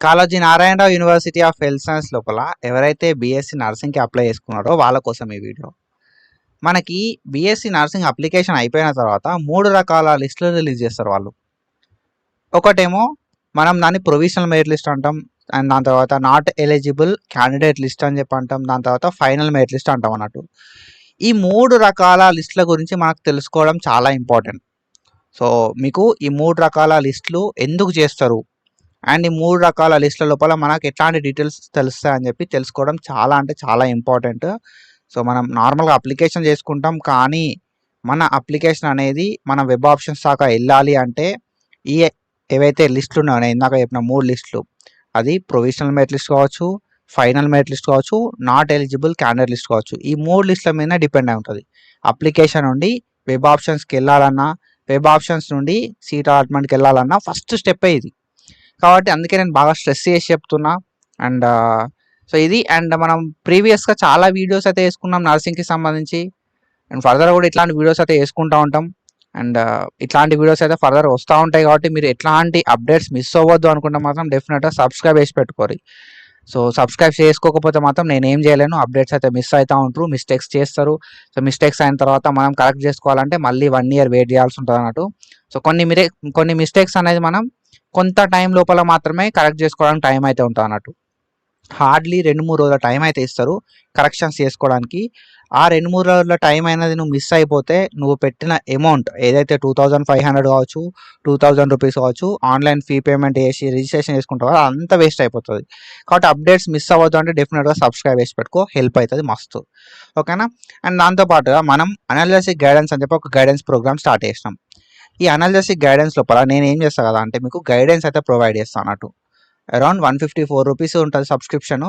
Kaloji Narayanarao university of health science లోపల ఎవరైతే BSc నర్సింగ్కి apply చేసుకున్నారో వాళ్ళ కోసం ఈ వీడియో. మనకి బీఎస్సీ నర్సింగ్ అప్లికేషన్ అయిపోయిన తర్వాత 3 రకాల లిస్టులు రిలీజ్ చేస్తారు వాళ్ళు. ఒకటేమో మనం దాన్ని ప్రొవిజనల్ మెరిట్ లిస్ట్ అంటాం, అండ్ దాని తర్వాత నాట్ ఎలిజిబుల్ క్యాండిడేట్ లిస్ట్ అని చెప్పి అంటాం, దాని తర్వాత ఫైనల్ మెరిట్ లిస్ట్ అంటాం అన్నట్టు. ఈ 3 రకాల లిస్టుల గురించి మనకు తెలుసుకోవడం చాలా ఇంపార్టెంట్. సో మీకు ఈ 3 రకాల లిస్టులు ఎందుకు చేస్తారు అండ్ ఈ 3 రకాల లిస్టుల లోపల మనకు ఎట్లాంటి డీటెయిల్స్ తెలుస్తాయని చెప్పి తెలుసుకోవడం చాలా అంటే చాలా ఇంపార్టెంట్. సో మనం నార్మల్గా అప్లికేషన్ చేసుకుంటాం, కానీ మన అప్లికేషన్ అనేది మన వెబ్ ఆప్షన్స్ దాకా వెళ్ళాలి అంటే ఈ ఏవైతే లిస్టులు ఉన్నాయో నేను ఇందాక చెప్పిన 3 లిస్టులు, అది ప్రొవిజనల్ మెరిట్ లిస్ట్ కావచ్చు, ఫైనల్ మెరిట్ లిస్ట్ కావచ్చు, నాట్ ఎలిజిబుల్ క్యాండిడేట్ లిస్ట్ కావచ్చు. ఈ 3 లిస్టుల మీద డిపెండ్ అయి ఉంటుంది. అప్లికేషన్ నుండి వెబ్ ఆప్షన్స్కి వెళ్ళాలన్నా, వెబ్ ఆప్షన్స్ నుండి సీట్ అలాట్మెంట్కి వెళ్ళాలన్నా ఫస్ట్ స్టెప్పే ఇది. కాబట్టి అందుకే నేను బాగా స్ట్రెస్ చేసి చెప్తున్నా. అండ్ సో ఇది. అండ్ మనం ప్రీవియస్గా చాలా వీడియోస్ అయితే వేసుకున్నాం నర్సింగ్కి సంబంధించి, అండ్ ఫర్దర్ కూడా ఇట్లాంటి వీడియోస్ అయితే వేసుకుంటూ ఉంటాం. అండ్ ఇట్లాంటి వీడియోస్ అయితే ఫర్దర్ వస్తూ ఉంటాయి. కాబట్టి మీరు ఎట్లాంటి అప్డేట్స్ మిస్ అవ్వద్దు అనుకుంటే మాత్రం డెఫినెట్గా సబ్స్క్రైబ్ చేసి పెట్టుకోరు. సో సబ్స్క్రైబ్ చేసుకోకపోతే మాత్రం నేను ఏం చేయలేను. అప్డేట్స్ అయితే మిస్ అవుతూ ఉంటారు, మిస్టేక్స్ చేస్తారు. సో మిస్టేక్స్ అయిన తర్వాత మనం కరెక్ట్ చేసుకోవాలంటే మళ్ళీ 1 year వెయిట్ చేయాల్సి ఉంటుంది అన్నట్టు. సో కొన్ని మిస్టేక్స్ అనేది మనం కొంత టైం లోపల మాత్రమే కరెక్ట్ చేసుకోవడానికి టైం అయితే ఉంటుంది అన్నట్టు. హార్డ్లీ 2-3 రోజుల టైం అయితే ఇస్తారు కరెక్షన్స్ చేసుకోవడానికి. ఆ 2-3 రోజుల టైం అయినది నువ్వు మిస్ అయిపోతే నువ్వు పెట్టిన అమౌంట్ ఏదైతే 2500 కావచ్చు, 2000 రూపీస్ కావచ్చు, ఆన్లైన్ ఫీ పేమెంట్ చేసి రిజిస్ట్రేషన్ చేసుకుంటావో అంత వేస్ట్ అయిపోతుంది. కాబట్టి అప్డేట్స్ మిస్ అవ్వద్దు అంటే డెఫినెట్గా సబ్స్క్రైబ్ చేసి పెట్టుకో, హెల్ప్ అవుతుంది మస్తు. ఓకేనా? అండ్ దాంతోపాటుగా మనం అనాలిసిస్ గైడెన్స్ అని చెప్పి ఒక గైడెన్స్ ప్రోగ్రామ్ స్టార్ట్ చేసినాం. ఈ అనాలిసిస్ గైడెన్స్ లోపల నేను ఏం చేస్తాను కదా అంటే మీకు గైడెన్స్ అయితే ప్రొవైడ్ చేస్తాను అన్నట్టు. అరౌండ్ 154 రూపీస్ ఉంటుంది సబ్స్క్రిప్షన్.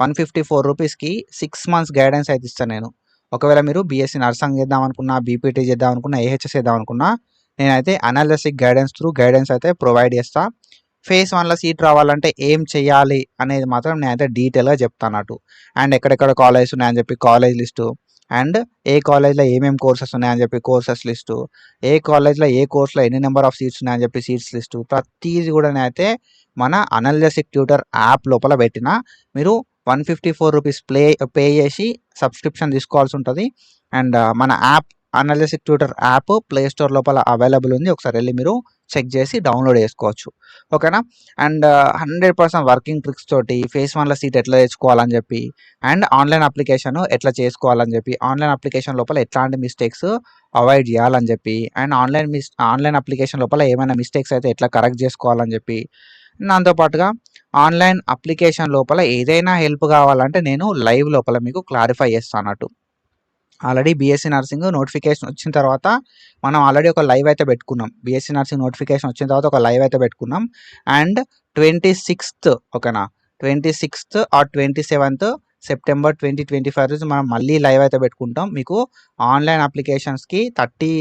154 రూపీస్కి 6 months గైడెన్స్ అయితే ఇస్తాను నేను. ఒకవేళ మీరు బీఎస్సీ నర్సింగ్ చేద్దాం అనుకున్నా, బీపీటీ చేద్దాం అనుకున్నా, ఏహెచ్ఎస్ చేద్దాం అనుకున్నా, నేనైతే అనాలిసిస్ గైడెన్స్ అయితే ప్రొవైడ్ చేస్తా. phase 1లో సీట్ రావాలంటే ఏం చేయాలి అనేది మాత్రం నేనైతే డీటెయిల్గా చెప్తాను అన్నట్టు. అండ్ ఎక్కడెక్కడ కాలేజెస్ ఉన్నాయని చెప్పి కాలేజ్ లిస్టు, అండ్ ఏ కాలేజ్లో ఏమేమి కోర్సెస్ ఉన్నాయని చెప్పి కోర్సెస్ లిస్టు, ఏ కాలేజ్లో ఏ కోర్సులో ఎన్ని నెంబర్ ఆఫ్ సీట్స్ ఉన్నాయని చెప్పి సీట్స్ లిస్టు, ప్రతిదీ కూడా నేనైతే మన అనలిసిస్ ట్యూటర్ యాప్ లోపల పెట్టిన. మీరు 154 రూపీస్ పే చేసి సబ్స్క్రిప్షన్ తీసుకోవాల్సి ఉంటుంది. అండ్ మన app analysis tutor app play store లోపల అవైలబుల్ ఉంది. ఒకసారి వెళ్ళి మీరు చెక్ చేసి డౌన్లోడ్ చేసుకోవచ్చు. ఓకేనా? అండ్ 100% వర్కింగ్ ట్రిక్స్ తోటి phase 1లో సీట్ ఎట్లా తెచ్చుకోవాలని చెప్పి, అండ్ ఆన్లైన్ అప్లికేషన్ ఎట్లా చేసుకోవాలని చెప్పి, ఆన్లైన్ అప్లికేషన్ లోపల ఎట్లాంటి మిస్టేక్స్ అవాయిడ్ చేయాలని చెప్పి, అండ్ ఆన్లైన్ అప్లికేషన్ లోపల ఏమైనా మిస్టేక్స్ అయితే ఎట్లా కరెక్ట్ చేసుకోవాలని చెప్పి, దాంతోపాటుగా ఆన్లైన్ అప్లికేషన్ లోపల ఏదైనా హెల్ప్ కావాలంటే నేను లైవ్ లోపల మీకు క్లారిఫై చేస్తాను అన్నట్టు. ఆల్రెడీ బీఎస్సీ నర్సింగ్ నోటిఫికేషన్ వచ్చిన తర్వాత మనం ఆల్రెడీ ఒక లైవ్ అయితే పెట్టుకున్నాం. బీఎస్సీ నర్సింగ్ నోటిఫికేషన్ వచ్చిన తర్వాత ఒక లైవ్ అయితే పెట్టుకున్నాం. అండ్ 26th, ఓకేనా, 26th ఆర్ 27th September 2025 రోజు మనం మళ్ళీ లైవ్ అయితే పెట్టుకుంటాం. మీకు ఆన్లైన్ అప్లికేషన్స్కి 30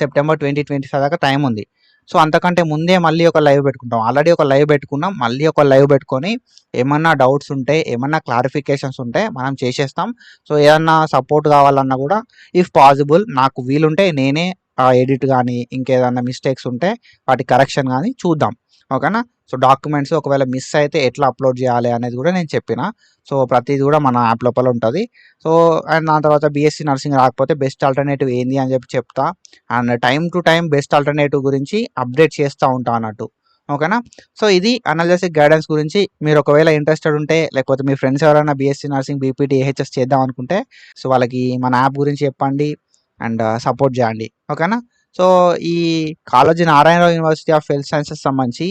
September 2025 దాకా టైం ఉంది. సో అంతకంటే ముందే మళ్ళీ ఒక లైవ్ పెట్టుకుంటాం. ఆల్రెడీ ఒక లైవ్ పెట్టుకున్నాం, మళ్ళీ ఒక లైవ్ పెట్టుకొని ఏమన్నా డౌట్స్ ఉంటే, ఏమన్నా క్లారిఫికేషన్స్ ఉంటే మనం చేసేస్తాం. సో ఏదన్నా సపోర్ట్ కావాలన్నా కూడా ఇఫ్ పాసిబుల్ నాకు వీలుంటే నేనే ఎడిట్ కానీ ఇంకేదన్నా మిస్టేక్స్ ఉంటే వాటి కరెక్షన్ కానీ చూద్దాం. ఓకేనా? సో డాక్యుమెంట్స్ ఒకవేళ మిస్ అయితే ఎట్లా అప్లోడ్ చేయాలి అనేది కూడా నేను చెప్పిన. సో ప్రతిదీ కూడా మన యాప్ లోపల ఉంటుంది. సో అండ్ దాని తర్వాత బీఎస్సీ నర్సింగ్ రాకపోతే బెస్ట్ ఆల్టర్నేటివ్ ఏంది అని చెప్పి చెప్తా. And time to time best alternative గురించి అప్డేట్ చేస్తూ ఉంటా అన్నట్టు. ఓకేనా? సో ఇది అనాలిసిస్ గైడెన్స్ గురించి. మీరు ఒకవేళ ఇంట్రెస్టెడ్ ఉంటే, లేకపోతే మీ ఫ్రెండ్స్ ఎవరైనా బీఎస్సీ నర్సింగ్, బీపీటీ, ఏహెచ్ఎస్ చేద్దాం అనుకుంటే సో వాళ్ళకి మన యాప్ గురించి చెప్పండి అండ్ సపోర్ట్ చేయండి. ఓకేనా? సో ఈ Kaloji Narayanarao university of health sciences సంబంధించి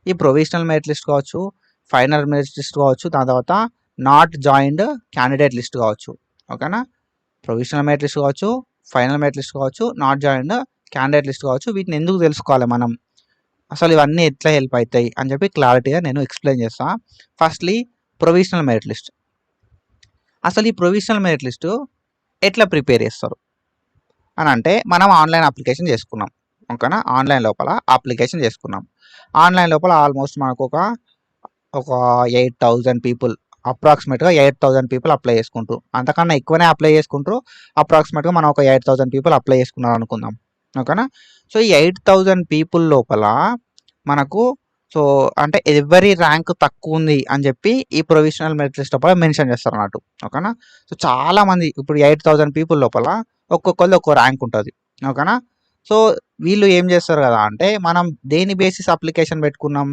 ఈ ప్రొవిజనల్ మెరిట్ లిస్ట్ కావచ్చు, ఫైనల్ మెరిట్ లిస్ట్ కావచ్చు, దాని తర్వాత నాట్ జాయిన్డ్ క్యాండిడేట్ లిస్ట్ కావచ్చు. ఓకేనా? ప్రొవిజనల్ మెరిట్ లిస్ట్ కావచ్చు, ఫైనల్ మెరిట్ లిస్ట్ కావచ్చు, నాట్ జాయిన్డ్ క్యాండిడేట్ లిస్ట్ కావచ్చు. వీటిని ఎందుకు తెలుసుకోవాలి మనం, అసలు ఇవన్నీ ఎట్లా హెల్ప్ అవుతాయి అని చెప్పి క్లారిటీగా నేను ఎక్స్ప్లెయిన్ చేస్తాను. Firstly provisional merit list. అసలు ఈ ప్రొవిజనల్ మెరిట్ లిస్టు ఎట్లా ప్రిపేర్ చేస్తారు అని అంటే, మనం ఆన్లైన్ అప్లికేషన్ చేసుకున్నాం. ఓకేనా? ఆన్లైన్ లోపల అప్లికేషన్ చేసుకున్నాం. ఆన్లైన్ లోపల ఆల్మోస్ట్ మనకు ఒక 8,000 పీపుల్, అప్రాక్సిమేట్గా 8,000 పీపుల్ అప్లై చేసుకుంటారు. అంతకన్నా ఎక్కువనే అప్లై చేసుకుంటారు. అప్రాక్సిమేట్గా మనం ఒక 8,000 పీపుల్ అప్లై చేసుకున్నారు అనుకుందాం. ఓకేనా? సో ఈ 8,000 పీపుల్ లోపల మనకు సో అంటే ఎవరి ర్యాంక్ తక్కువ ఉంది అని చెప్పి ఈ ప్రొవిజనల్ మెరిట్ లిస్ట్ లోపల మెన్షన్ చేస్తారు అన్నట్టు. ఓకేనా. సో చాలా మంది ఇప్పుడు 8,000 పీపుల్ లోపల ఒక్కొక్కళ్ళు ఒక్కో ర్యాంక్ ఉంటుంది. ఓకేనా. సో వీళ్ళు ఏం చేస్తారు కదా అంటే మనం దేని బేసిస్ అప్లికేషన్ పెట్టుకున్నాం,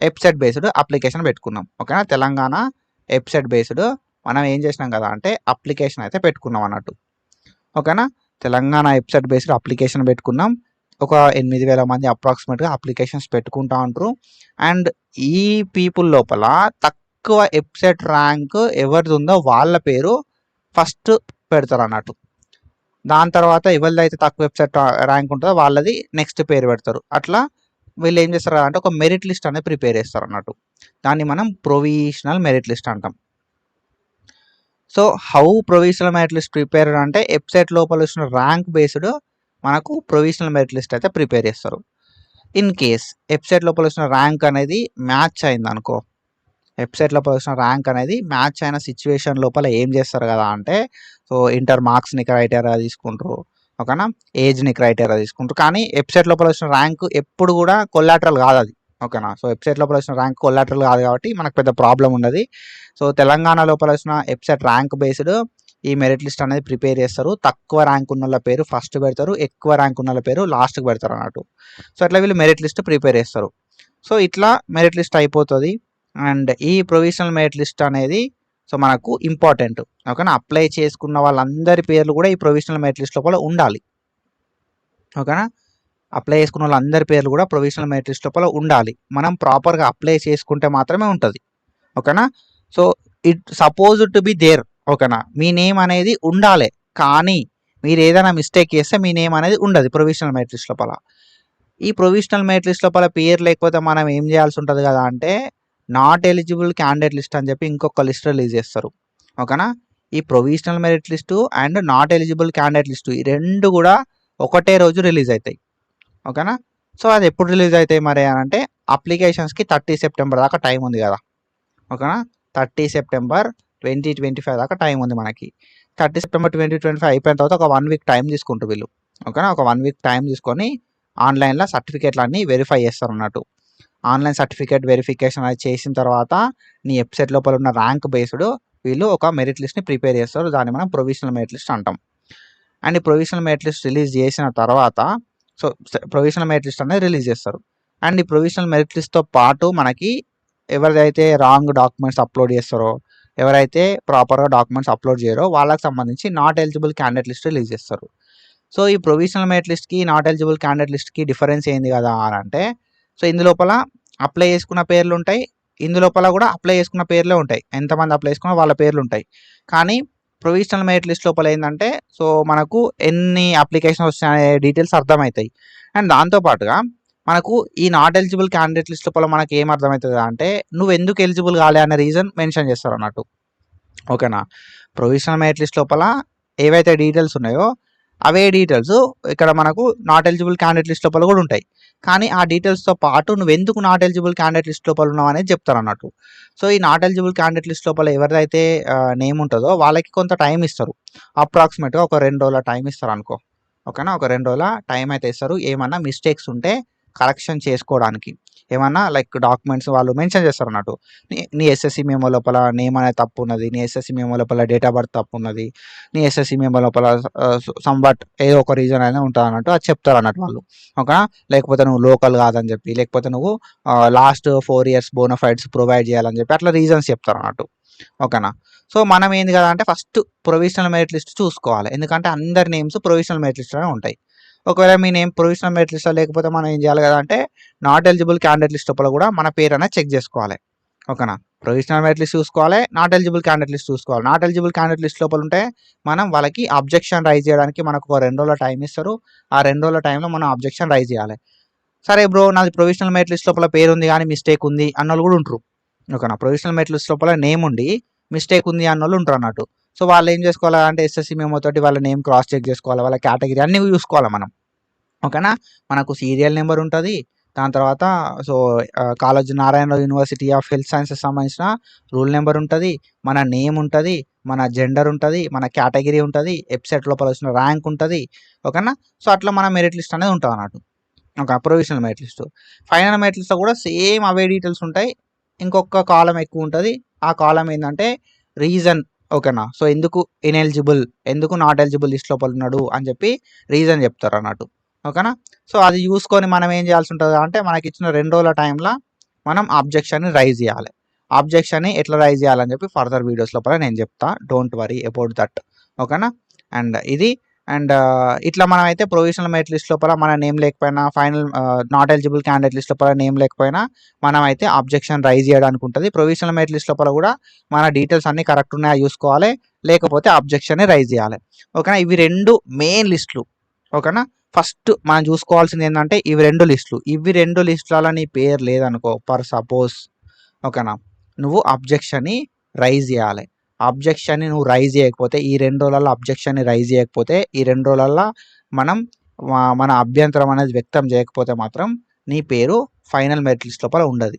వెబ్సైట్ బేస్డ్ అప్లికేషన్ పెట్టుకున్నాం. ఓకేనా. తెలంగాణ వెబ్సైట్ బేస్డ్ మనం ఏం చేసినాం కదా అంటే అప్లికేషన్ అయితే పెట్టుకున్నాం అన్నట్టు. ఓకేనా. తెలంగాణ వెబ్సైట్ బేస్డ్ అప్లికేషన్ పెట్టుకున్నాం. ఒక 8,000 మంది అప్రాక్సిమేట్గా అప్లికేషన్స్ పెట్టుకుంటా ఉంటారు. అండ్ ఈ పీపుల్ లోపల తక్కువ వెబ్సైట్ ర్యాంక్ ఎవరిది ఉందో వాళ్ళ పేరు ఫస్ట్ పెడతారు అన్నట్టు. దాని తర్వాత ఎవరిదైతే తక్కువ వెబ్సైట్ ర్యాంక్ ఉంటుందో వాళ్ళది నెక్స్ట్ పేరు పెడతారు. అట్లా వీళ్ళు ఏం చేస్తారు అంటే ఒక మెరిట్ లిస్ట్ అనేది ప్రిపేర్ చేస్తారు అన్నట్టు. దాన్ని మనం ప్రొవిజనల్ మెరిట్ లిస్ట్ అంటాం. So how provisional merit list prepare అంటే వెబ్సైట్ లోపల వచ్చిన ర్యాంక్ బేస్డ్ మనకు ప్రొవిజనల్ మెరిట్ లిస్ట్ అయితే ప్రిపేర్ చేస్తారు. ఇన్ కేస్ వెబ్సైట్ లోపల వచ్చిన ర్యాంక్ అనేది మ్యాచ్ అయింది అనుకో, వెబ్సైట్ లోపల వచ్చిన ర్యాంక్ అనేది మ్యాచ్ అయిన సిచ్యువేషన్ లోపల ఏం చేస్తారు కదా అంటే సో ఇంటర్ మార్క్స్ని క్రైటీరియా తీసుకుంటారు. ఓకేనా. ఏజ్ని క్రైటీరియా తీసుకుంటారు. కానీ వెబ్సైట్ లోపల వచ్చిన ర్యాంక్ ఎప్పుడు కూడా కొల్లాటరల్ కాదు అది. ఓకేనా. సో వెబ్సైట్ లోపల వచ్చిన ర్యాంక్ కొల్లాటరల్ కాదు కాబట్టి మనకు పెద్ద ప్రాబ్లం ఉండదు. సో తెలంగాణ లోపల వచ్చిన వెబ్సైట్ ర్యాంక్ బేస్డ్ ఈ మెరిట్ లిస్ట్ అనేది ప్రిపేర్ చేస్తారు. తక్కువ ర్యాంక్ ఉన్న వాళ్ళ పేరు ఫస్ట్ పెడతారు, ఎక్కువ ర్యాంక్ ఉన్న వాళ్ళ పేరు లాస్ట్కి పెడతారు అన్నట్టు. సో అట్లా వీళ్ళు మెరిట్ లిస్ట్ ప్రిపేర్ చేస్తారు. సో ఇట్లా మెరిట్ లిస్ట్ అయిపోతుంది. అండ్ ఈ ప్రొవిజనల్ మెరిట్ లిస్ట్ అనేది సో మనకు ఇంపార్టెంట్. ఓకేనా. అప్లై చేసుకున్న వాళ్ళందరి పేర్లు కూడా ఈ ప్రొవిజనల్ మెరిట్ లిస్ట్ లోపల ఉండాలి. ఓకేనా. అప్లై చేసుకున్న వాళ్ళందరి పేర్లు కూడా ప్రొవిజనల్ మెరిట్ లిస్ట్ లోపల ఉండాలి. మనం ప్రాపర్గా అప్లై చేసుకుంటే మాత్రమే ఉంటుంది. ఓకేనా. So it suppose to be there. ఓకేనా. మీ నేమ్ అనేది ఉండాలి. కానీ మీరు ఏదైనా మిస్టేక్ చేస్తే మీ నేమ్ అనేది ఉండదు ప్రొవిజనల్ మెరిట్ లిస్ట్ లోపల. ఈ ప్రొవిజనల్ మెరిట్ లిస్ట్ లోపల పేరు లేకపోతే మనం ఏం చేయాల్సి ఉంటుంది కదా అంటే నాట్ ఎలిజిబుల్ క్యాండిడేట్ లిస్ట్ అని చెప్పి ఇంకొక లిస్ట్ రిలీజ్ చేస్తారు. ఓకేనా. ఈ provisional merit list and not eligible candidate list ఈ రెండు కూడా ఒకటే రోజు రిలీజ్ అవుతాయి. ఓకేనా. సో అది ఎప్పుడు రిలీజ్ అవుతాయి మరి అని అంటే అప్లికేషన్స్కి 30 సెప్టెంబర్ దాకా టైం ఉంది కదా. ఓకేనా. 30 సెప్టెంబర్ 2025 దాకా టైం ఉంది మనకి. 30 సెప్టెంబర్ 2025 అయిపోయిన తర్వాత ఒక 1 వీక్ టైం తీసుకుంటారు వీళ్ళు. ఓకేనా. ఒక 1 వీక్ టైం తీసుకొని ఆన్లైన్లో సర్టిఫికేట్లు అన్నీ వెరిఫై చేస్తారు అన్నట్టు. ఆన్లైన్ సర్టిఫికేట్ వెరిఫికేషన్ అది చేసిన తర్వాత నీ వెబ్సైట్ లోపల ఉన్న ర్యాంక్ బేస్డ్ వీళ్ళు ఒక మెరిట్ లిస్ట్ని ప్రిపేర్ చేస్తారు. దాన్ని మనం ప్రొవిజనల్ మెరిట్ లిస్ట్ అంటాం. అండ్ ఈ ప్రొవిజనల్ మెరిట్ లిస్ట్ రిలీజ్ చేసిన తర్వాత సో ప్రొవిజనల్ మెరిట్ లిస్ట్ అనేది రిలీజ్ చేస్తారు. అండ్ ఈ ప్రొవిజనల్ మెరిట్ లిస్ట్తో పాటు మనకి ఎవరైతే రాంగ్ డాక్యుమెంట్స్ అప్లోడ్ చేస్తారో, ఎవరైతే ప్రాపర్గా డాక్యుమెంట్స్ అప్లోడ్ చేయరో వాళ్ళకి సంబంధించి not eligible candidate list release చేస్తారు. సో ఈ ప్రొవిజనల్ మెరిట్ లిస్ట్కి నాట్ ఎలిజిబుల్ క్యాండిడేట్ లిస్ట్కి డిఫరెన్స్ ఏంది కదా అని అంటే సో ఇందులోపల అప్లై చేసుకున్న పేర్లు ఉంటాయి, ఇందులోపల కూడా అప్లై చేసుకున్న పేర్లే ఉంటాయి. ఎంతమంది అప్లై చేసుకున్నా వాళ్ళ పేర్లు ఉంటాయి. కానీ ప్రొవిజనల్ మెరిట్ లిస్ట్ లోపల ఏంటంటే సో మనకు ఎన్ని అప్లికేషన్స్ వచ్చాయనే డీటెయిల్స్ అర్థమవుతాయి. అండ్ దాంతోపాటుగా మనకు ఈ నాట్ ఎలిజిబుల్ క్యాండిడేట్ లిస్ట్ లోపల మనకి ఏం అర్థమవుతుంది అంటే నువ్వు ఎందుకు ఎలిజిబుల్ కాలే అనే రీజన్ మెన్షన్ చేస్తారు అన్నట్టు. ఓకేనా. ప్రొవిజనల్ మెరిట్ లిస్ట్ లోపల ఏవైతే డీటెయిల్స్ ఉన్నాయో అవే డీటెయిల్స్ ఇక్కడ మనకు నాట్ ఎలిజిబుల్ క్యాండిడేట్ లిస్ట్ లోపల కూడా ఉంటాయి. కానీ ఆ డీటెయిల్స్తో పాటు నువ్వు ఎందుకు నాట్ ఎలిజిబుల్ క్యాండిడేట్ లిస్ట్ లోపల ఉన్నావు అనేది చెప్తారు అన్నట్టు. సో ఈ నాట్ ఎలిజిబుల్ క్యాండిడేట్ లిస్ట్ లోపల ఎవరిదైతే నేమ్ ఉంటుందో వాళ్ళకి కొంత టైం ఇస్తారు. అప్రాక్సిమేట్గా ఒక 2 రోజుల టైం ఇస్తారు అనుకో. ఓకేనా. ఒక 2 రోజుల టైం అయితే ఇస్తారు. ఏమన్నా మిస్టేక్స్ ఉంటే కరెక్షన్ చేసుకోవడానికి. ఏమన్నా లైక్ డాక్యుమెంట్స్ వాళ్ళు మెన్షన్ చేస్తారు అన్నట్టు. నీ ఎస్ఎస్సి మెమో లోపల నేమ్ అనేది తప్పు ఉన్నది, నీ ఎస్ఎస్సి మెమో లోపల డేట్ ఆఫ్ బర్త్ తప్పు ఉన్నది, నీ ఎస్ఎస్సి మెమో లోపల సంబట్ ఏదో ఒక రీజన్ అయినా ఉంటుంది అన్నట్టు అది చెప్తారు అన్నట్టు వాళ్ళు. ఓకేనా. లేకపోతే నువ్వు లోకల్ కాదని చెప్పి, లేకపోతే నువ్వు లాస్ట్ 4 years బోనఫైడ్స్ ప్రొవైడ్ చేయాలని చెప్పి అట్లా రీజన్స్ చెప్తారు అన్నట్టు. ఓకేనా. సో మనం ఏంది కదా అంటే ఫస్ట్ ప్రొవిజనల్ మెరిట్ లిస్ట్ చూసుకోవాలి. ఎందుకంటే అందరి నేమ్స్ ప్రొవిజనల్ మెరిట్ లిస్ట్లోనే ఉంటాయి. ఒకవేళ మీ నేమ్ ప్రొవిజనల్ మెరిట్ లిస్ట్లో లేకపోతే మనం ఏం చేయాలి కదా అంటే నాట్ ఎలిజిబుల్ క్యాండిడేట్ లిస్ట్ లోపల కూడా మన పేరు అనేది చెక్ చేసుకోవాలి. ఓకేనా. ప్రొవిజనల్ మెరిట్ లిస్ట్ చూసుకోవాలి, నాట్ ఎలిజిబుల్ క్యాండిడేట్ లిస్ట్ చూసుకోవాలి. నాట్ ఎలిజిబుల్ క్యాండిడేట్ లిస్ట్ లోపల ఉంటే మనం వాళ్ళకి అబ్జెక్షన్ రైజ్ చేయడానికి మనకు ఒక 2 రోజుల టైం ఇస్తారు. ఆ 2 రోజుల టైంలో మనం అబ్జెక్షన్ రైజ్ చేయాలి. సరే బ్రో నాది ప్రొవిజనల్ మెరిట్ లిస్ట్ లోపల పేరు ఉంది కానీ మిస్టేక్ ఉంది అన్నోళ్ళు కూడా ఉంటారు. ఓకేనా. ప్రొవిజనల్ మెరిట్ లిస్ట్ లోపల నేమ్ ఉండి మిస్టేక్ ఉంది అన్నోళ్ళు ఉంటారు అన్నట్టు. సో వాళ్ళు ఏం చేసుకోవాలి అంటే ఎస్ఎస్సి మెమో తోటి వాళ్ళ నేమ్ క్రాస్ చెక్ చేసుకోవాలి, వాళ్ళ కేటగిరీ అన్నీ చూసుకోవాలి మనం. ఓకేనా. మనకు సీరియల్ నెంబర్ ఉంటుంది. దాని తర్వాత so Kaloji Narayanarao university of health sciences సంబంధించిన రూల్ నెంబర్ ఉంటుంది, మన నేమ్ ఉంటుంది, మన జెండర్ ఉంటుంది, మన కేటగిరీ ఉంటుంది, వెబ్సైట్ లోపల వచ్చిన ర్యాంక్ ఉంటుంది. ఓకేనా. సో అట్లా మన మెరిట్ లిస్ట్ అనేది ఉంటుంది అన్నట్టు. ఒక provisional merit list. Final merit లిస్ట్‌లో కూడా సేమ్ అవే డీటెయిల్స్ ఉంటాయి. ఇంకొక కాలమ్ ఎక్కువ ఉంటది. ఆ కాలమ్ ఏందంటే రీజన్ ఓకేనా. సో, ఎందుకు ఇనెలిజిబుల్, ఎందుకు నాట్ ఎలిజిబుల్ లిస్ట్ లోపల ఉన్నాడు అని చెప్పి రీజన్ చెప్తారన్నట్టు. ఓకేనా. సో, అది చూసుకొని మనం ఏం చేయాల్సి ఉంటది అంటే మనకిచ్చిన 2 రోజుల టైంల మనం అబ్జెక్షన్‌ని రైజ్ చేయాలి. అబ్జెక్షన్‌ని ఎట్లా రైజ్ చేయాలని చెప్పి ఫర్దర్ వీడియోస్ లోపల నేను చెప్తా. Don't worry about that. ఓకేనా. అండ్ ఇది అండ్ ఇట్లా మనమైతే ప్రొవిజనల్ మెరిట్ లిస్ట్ లోపల మన నేమ్ లేకపోయినా final not eligible candidate list లోపల నేమ్ లేకపోయినా మనమైతే అబ్జెక్షన్ రైజ్ చేయడానికి ఉంటుంది. ప్రొవిజనల్ మెరిట్ లిస్ట్ లోపల కూడా మన డీటెయిల్స్ అన్ని కరెక్ట్ ఉన్నాయా చూసుకోవాలి, లేకపోతే అబ్జెక్షన్ రైజ్ చేయాలి. ఓకేనా. ఇవి 2 మెయిన్ లిస్టులు. ఓకేనా. ఫస్ట్ మనం చూసుకోవాల్సింది ఏంటంటే ఇవి 2 లిస్టులు. ఇవి 2 లిస్టులలో నీ పేరు లేదనుకో ఫర్ సపోజ్ ఓకేనా, నువ్వు అబ్జెక్షన్ని రైజ్ చేయాలి. అబ్జెక్షన్ని నువ్వు రైజ్ చేయకపోతే ఈ 2 రోజులలో అబ్జెక్షన్ని రైజ్ చేయకపోతే ఈ 2 రోజులల్లో మనం మన అభ్యంతరం అనేది వ్యక్తం చేయకపోతే మాత్రం నీ పేరు ఫైనల్ మెరిట్ లిస్ట్ లోపల ఉండదు.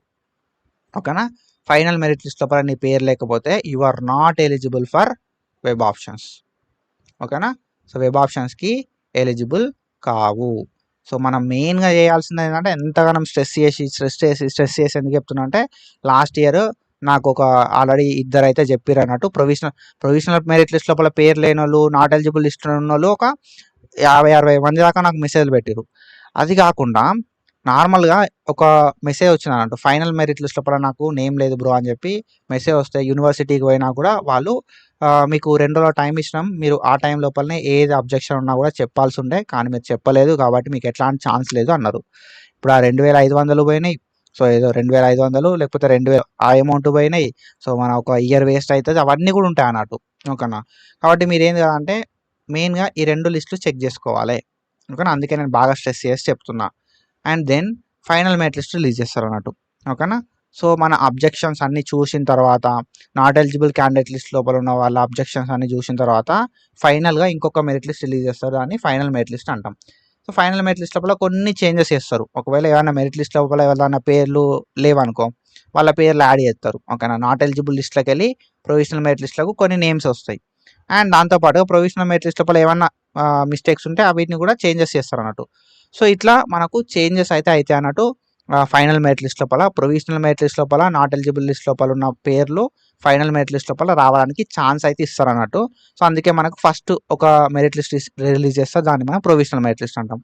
ఓకేనా. ఫైనల్ మెరిట్ లిస్ట్ లోపల నీ పేరు లేకపోతే you are not eligible for web options. ఓకేనా. సో, వెబ్ ఆప్షన్స్కి ఎలిజిబుల్ కావు. సో, మనం మెయిన్గా చేయాల్సింది ఏంటంటే ఎంతగానో స్ట్రెస్ చేసి ఎందుకు చెప్తున్నా అంటే లాస్ట్ ఇయర్ నాకు ఒక ఆల్రెడీ ఇద్దరైతే చెప్పారు అన్నట్టు ప్రొవిజనల్ మెరిట్ లిస్ట్ లోపల పేరు లేని వాళ్ళు, నాట్ ఎలిజిబుల్ లిస్ట్ ఉన్న వాళ్ళు ఒక 50-60 మంది దాకా నాకు మెసేజ్లు పెట్టారు. అది కాకుండా నార్మల్గా ఒక మెసేజ్ వచ్చింది అన్నట్టు ఫైనల్ మెరిట్ లిస్ట్ లోపల నాకు నేమ్ లేదు బ్రో అని చెప్పి మెసేజ్ వస్తే యూనివర్సిటీకి పోయినా కూడా వాళ్ళు మీకు 2 రోజుల టైం ఇచ్చినాం, మీరు ఆ టైం లోపలనే ఏది అబ్జెక్షన్ ఉన్నా కూడా చెప్పాల్సి ఉండే, కానీ మీరు చెప్పలేదు కాబట్టి మీకు ఎట్లాంటి ఛాన్స్ లేదు అన్నారు. ఇప్పుడు ఆ 2500 పోయినాయి. సో, ఏదో 2500 లేకపోతే 2000 ఆ అమౌంట్ పోయినాయి. సో, మన ఒక ఇయర్ వేస్ట్ అవుతుంది. అవన్నీ కూడా ఉంటాయి అన్నట్టు. ఓకేనా. కాబట్టి మీరు ఏంది కదంటే మెయిన్గా ఈ 2 లిస్టులు చెక్ చేసుకోవాలి. ఓకేనా. అందుకే నేను బాగా స్ట్రెస్ చేసి చెప్తున్నా. And then final merit list release చేస్తారు అన్నట్టు. ఓకేనా. సో, మన అబ్జెక్షన్స్ అన్ని చూసిన తర్వాత నాట్ ఎలిజిబుల్ క్యాండిడేట్ లిస్ట్ లోపల ఉన్న వాళ్ళ అబ్జెక్షన్స్ అన్ని చూసిన తర్వాత ఫైనల్గా ఇంకొక మెరిట్ లిస్ట్ రిలీజ్ చేస్తారు. దాన్ని ఫైనల్ మెరిట్ లిస్ట్ అంటాం. సో, ఫైనల్ మెరిట్ లిస్ట్ లోపల కొన్ని చేంజెస్ చేస్తారు. ఒకవేళ ఏమైనా మెరిట్ లిస్ట్ లోపల ఎవరైనా పేర్లు లేవనుకో వాళ్ళ పేర్లు యాడ్ చేస్తారు. ఓకేనా. నాట్ ఎలిజిబుల్ లిస్ట్లోకి వెళ్ళి ప్రొవిజనల్ మెరిట్ లిస్ట్లకు కొన్ని నేమ్స్ వస్తాయి. అండ్ దాంతోపాటు ప్రొవిజనల్ మెరిట్ లిస్ట్ లోపల ఏమన్నా మిస్టేక్స్ ఉంటే వీటిని కూడా చేంజెస్ చేస్తారు అన్నట్టు. సో, ఇట్లా మనకు చేంజెస్ అయితే అన్నట్టు ఫైనల్ మెరిట్ లిస్ట్ లోపల. ప్రొవిజనల్ మెరిట్ లిస్ట్ లోపల నాట్ ఎలిజిబుల్ లిస్ట్ లోపల ఉన్న పేర్లు ఫైనల్ మెరిట్ లిస్ట్ లోపల రావడానికి ఛాన్స్ అయితే ఇస్తారు అన్నట్టు. సో, అందుకే మనకు ఫస్ట్ ఒక మెరిట్ లిస్ట్ రిలీజ్ చేస్తారు. దాన్ని మనం ప్రొవిజనల్ మెరిట్ లిస్ట్ అంటాం.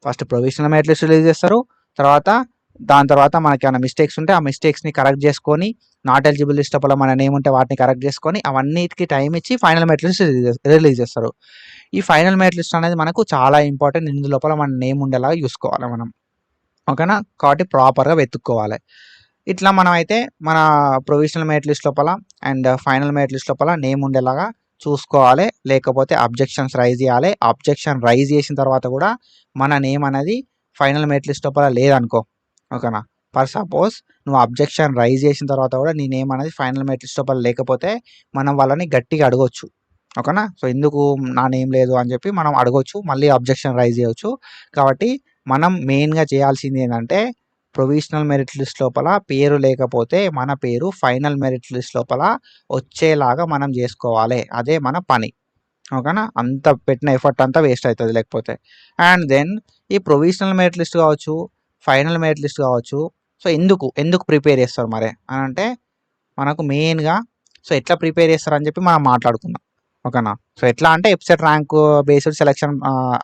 First provisional merit list release చేస్తారు. దాని తర్వాత మనకి ఏమైనా మిస్టేక్స్ ఉంటే ఆ మిస్టేక్స్ని కరెక్ట్ చేసుకొని నాట్ ఎలిజిబుల్ లిస్ట్ లోపల మన నేమ్ ఉంటే వాటిని కరెక్ట్ చేసుకొని అవన్నిటికీ టైం ఇచ్చి ఫైనల్ మెరిట్ లిస్ట్ రిలీజ్ చేస్తారు. ఈ ఫైనల్ మెరిట్ లిస్ట్ అనేది మనకు చాలా ఇంపార్టెంట్. ఇందు లోపల మన నేమ్ ఉండేలాగా చూసుకోవాలి మనం. ఓకేనా. కాబట్టి ప్రాపర్గా వెతుక్కోవాలి. ఇట్లా మనం అయితే మన ప్రొవిజనల్ మెరిట్ లిస్ట్ లోపల అండ్ ఫైనల్ మెరిట్ లిస్ట్ లోపల నేమ్ ఉండేలాగా చూసుకోవాలి. లేకపోతే అబ్జెక్షన్స్ రైజ్ చేయాలి. అబ్జెక్షన్ రైజ్ చేసిన తర్వాత కూడా మన నేమ్ అనేది ఫైనల్ మెరిట్ లిస్ట్ లోపల లేదనుకో ఓకేనా. ఫర్ సపోజ్ నువ్వు అబ్జెక్షన్ రైజ్ చేసిన తర్వాత కూడా నీ నేమ్ అనేది ఫైనల్ మెరిట్ లిస్ట్ లోపల లేకపోతే మనం వాళ్ళని గట్టిగా అడగొచ్చు. ఓకేనా. సో, ఎందుకు నా నేమ్ లేదు అని చెప్పి మనం అడగొచ్చు, మళ్ళీ అబ్జెక్షన్ రైజ్ చేయొచ్చు. కాబట్టి మనం మెయిన్గా చేయాల్సింది ఏంటంటే ప్రొవిజనల్ మెరిట్ లిస్ట్ లోపల పేరు లేకపోతే మన పేరు ఫైనల్ మెరిట్ లిస్ట్ లోపల వచ్చేలాగా మనం చేసుకోవాలి. అదే మన పని. ఓకేనా. అంత పెట్టిన ఎఫర్ట్ అంతా వేస్ట్ అవుతుంది లేకపోతే. అండ్ దెన్ ఈ ప్రొవిజనల్ మెరిట్ లిస్ట్ కావచ్చు, ఫైనల్ మెరిట్ లిస్ట్ కావచ్చు. సో, ఎందుకు ప్రిపేర్ చేస్తారు మరి అని అంటే మనకు మెయిన్గా సో ఎట్లా ప్రిపేర్ చేస్తారు అని చెప్పి మనం మాట్లాడుకుందాం. ఓకేనా. సో, ఎట్లా అంటే వెబ్సైట్ ర్యాంక్ బేస్డ్ సెలెక్షన్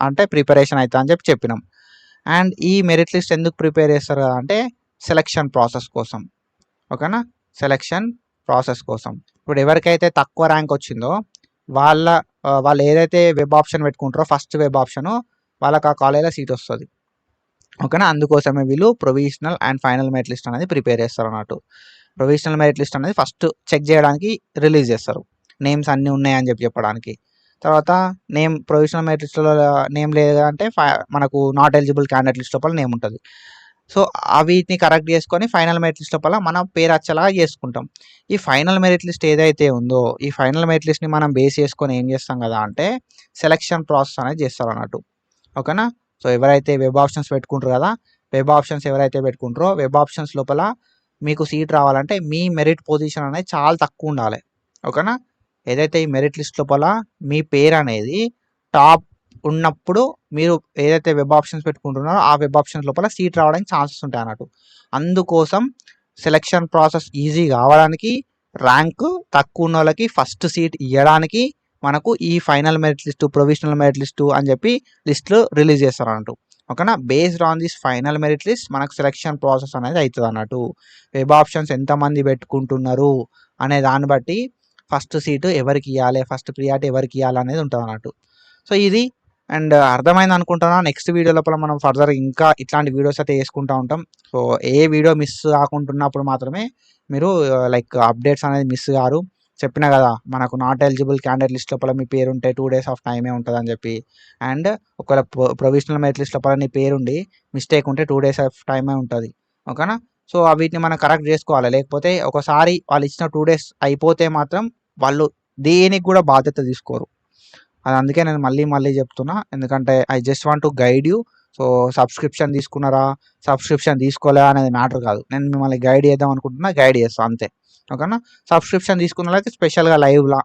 అంటే ప్రిపరేషన్ అవుతా అని చెప్పినాం. అండ్ ఈ మెరిట్ లిస్ట్ ఎందుకు ప్రిపేర్ చేస్తారు అంటే సెలక్షన్ ప్రాసెస్ కోసం. ఓకేనా. సెలక్షన్ ప్రాసెస్ కోసం. ఇప్పుడు ఎవరికైతే తక్కువ ర్యాంక్ వచ్చిందో వాళ్ళు ఏదైతే వెబ్ ఆప్షన్ పెట్టుకుంటారో ఫస్ట్ వెబ్ ఆప్షను వాళ్ళకి ఆ కాలేజ్లో సీట్ వస్తుంది. ఓకేనా. అందుకోసమే వీళ్ళు provisional and final merit list అనేది ప్రిపేర్ చేస్తారు అన్నట్టు. ప్రొవిజనల్ మెరిట్ లిస్ట్ అనేది ఫస్ట్ చెక్ చేయడానికి రిలీజ్ చేస్తారు. నేమ్స్ అన్నీ ఉన్నాయని చెప్పడానికి. తర్వాత ప్రొవిజనల్ మెరిట్ లిస్ట్లో నేమ్ లేదు అంటే మనకు నాట్ ఎలిజిబుల్ క్యాండిడేట్ లిస్ట్ లోపల నేమ్ ఉంటుంది. సో, వీటిని కరెక్ట్ చేసుకొని ఫైనల్ మెరిట్ లిస్ట్ లోపల మన పేరు వచ్చేలాగా చేసుకుంటాం. ఈ ఫైనల్ మెరిట్ లిస్ట్ ఏదైతే ఉందో ఈ ఫైనల్ మెరిట్ లిస్ట్ని మనం బేస్ చేసుకొని ఏం చేస్తాం కదా అంటే సెలక్షన్ ప్రాసెస్ అనేది చేస్తారు అన్నట్టు. ఓకేనా. సో, ఎవరైతే వెబ్ ఆప్షన్స్ పెట్టుకుంటారు కదా, వెబ్ ఆప్షన్స్ ఎవరైతే పెట్టుకుంటారో వెబ్ ఆప్షన్స్ లోపల మీకు సీట్ రావాలంటే మీ మెరిట్ పొజిషన్ అనేది చాలా తక్కువ ఉండాలి. ఓకేనా. ఏదైతే ఈ మెరిట్ లిస్ట్ లోపల మీ పేరు అనేది టాప్ ఉన్నప్పుడు మీరు ఏదైతే వెబ్ ఆప్షన్స్ పెట్టుకుంటున్నారో ఆ వెబ్ ఆప్షన్స్ లోపల సీట్ రావడానికి ఛాన్సెస్ ఉంటాయి అన్నట్టు. అందుకోసం సెలక్షన్ ప్రాసెస్ ఈజీ కావడానికి, ర్యాంక్ తక్కువ ఉన్న వాళ్ళకి ఫస్ట్ సీట్ ఇవ్వడానికి మనకు ఈ final merit list, provisional merit list అని చెప్పి లిస్టులు రిలీజ్ చేస్తారు అన్నట్టు. ఓకేనా. Based on this final merit list మనకు సెలక్షన్ ప్రాసెస్ అనేది అవుతుంది అన్నట్టు. వెబ్ ఆప్షన్స్ ఎంతమంది పెట్టుకుంటున్నారు అనే దాన్ని బట్టి ఫస్ట్ సీటు ఎవరికి ఇవ్వాలి, ఫస్ట్ ప్రియారిటీ ఎవరికి ఇవ్వాలి అనేది ఉంటుంది అన్నట్టు. సో ఇది అండ్ అర్థమైంది అనుకుంటున్నా. నెక్స్ట్ వీడియో లోపల మనం ఫర్దర్ ఇంకా ఇట్లాంటి వీడియోస్ అయితే వేసుకుంటూ ఉంటాం. సో ఏ వీడియో మిస్ కాకుంటున్నప్పుడు మాత్రమే మీరు లైక్ అప్డేట్స్ అనేది మిస్ కారు. చెప్పినా కదా మనకు నాట్ ఎలిజిబుల్ క్యాండిడేట్ లిస్ట్ లోపల మీ పేరు ఉంటే 2 days ఆఫ్ టైమే ఉంటుంది అని చెప్పి. అండ్ ఒకవేళ ప్రొవిజనల్ మెరిట్ లిస్ట్ లోపల నీ పేరుండి మిస్టేక్ ఉంటే 2 days ఆఫ్ టైమే ఉంటుంది. ఓకేనా. సో వీటిని మనం కరెక్ట్ చేసుకోవాలి. లేకపోతే ఒకసారి వాళ్ళు ఇచ్చిన 2 days అయిపోతే మాత్రం వాళ్ళు దేనికి కూడా బాధ్యత తీసుకోరు. అది అందుకే నేను మళ్ళీ చెప్తున్నా. ఎందుకంటే I just want to guide you. So subscription తీసుకున్నారా, సబ్స్క్రిప్షన్ తీసుకోలే అనేది మ్యాటర్ కాదు. నేను మిమ్మల్ని గైడ్ చేద్దాం అనుకుంటున్నా, గైడ్ చేస్తాను అంతే. ఓకేనా. సబ్స్క్రిప్షన్ తీసుకున్న వాళ్ళకి స్పెషల్గా లైవ్లా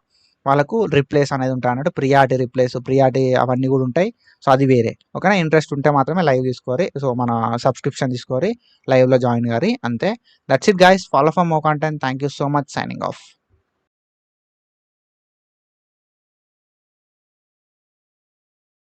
వాళ్ళకు రిప్లేస్ అనేది ఉంటాయి అన్నట్టు. ప్రియారిటీ అవన్నీ కూడా ఉంటాయి. సో అది వేరే. ఓకేనా. ఇంట్రెస్ట్ ఉంటే మాత్రమే లైవ్ తీసుకోవాలి. సో మన సబ్స్క్రిప్షన్ తీసుకోవాలి, లైవ్లో జాయిన్ గారి అంతే. That's it guys. Follow for more content. Thank you so much. Signing off.